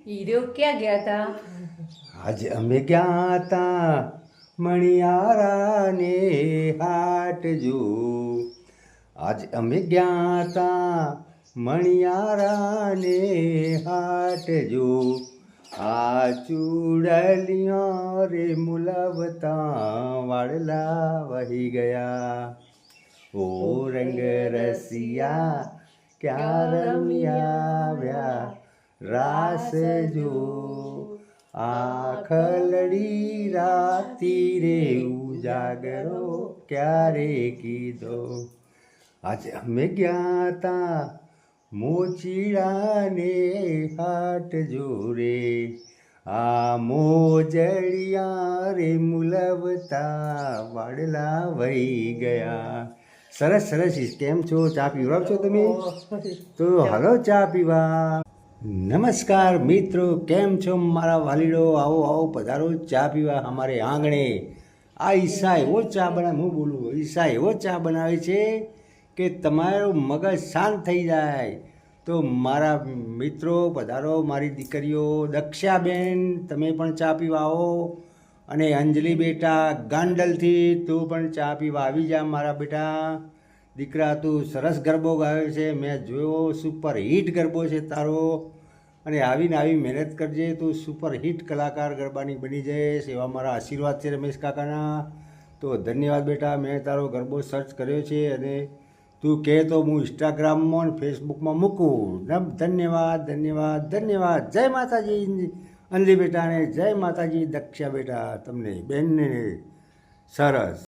Hero ક્યાં ગયા હતા? આજે અમે ગયા તા મણિયારાને હાટ જો. આજે અમે ગયા તા મણિયારાને હાટ જો. આ ચૂડલિયા રે મુલાવતા વાડલા વહી ગયા. ઓ રંગ રસિયા ક્યાં રમ્યા આવ્યા રાસ જો. આખલડી રાતી રે ઉજાગરો ક્યારે કીધો. આજે અમે ગયા તા મોચીડાને હાટ જોરે. આ મોજડિયા રે મુલવતા વાડલા વહી ગયા. સરસ સરસ. કેમ છો? ચા પીવડાવ છો તમે? તો હાલો ચા પીવા. નમસ્કાર મિત્રો, કેમ છો મારા વાલીડો? આવો આવો પધારો ચા પીવા અમારે આંગણે. આ ઈસા એવો ચા બનાવે, હું બોલું, ઈસા એવો ચા બનાવે છે કે તમારું મગજ શાંત થઈ જાય. તો મારા મિત્રો પધારો, મારી દીકરીઓ દક્ષાબેન તમે પણ ચા પીવા આવો. અને અંજલિ બેટા ગાંડલથી તું પણ ચા પીવા આવી જા મારા બેટા. દીકરા તું સરસ ગરબો ગાયો છે, મેં જોયો, સુપર હિટ ગરબો છે તારો. અને આવીને આવી મહેનત કરજે, તું સુપર હિટ કલાકાર ગરબાની બની જઈશ એવા મારા આશીર્વાદ છે રમેશ કાકાના. તો ધન્યવાદ બેટા, મેં તારો ગરબો સર્ચ કર્યો છે અને તું કહે તો હું ઇન્સ્ટાગ્રામમાં અને ફેસબુકમાં મૂકું. ધન્યવાદ ધન્યવાદ ધન્યવાદ. જય માતાજી અંજલિ બેટાને, જય માતાજી દક્ષા બેટા, તમને બેનને સરસ.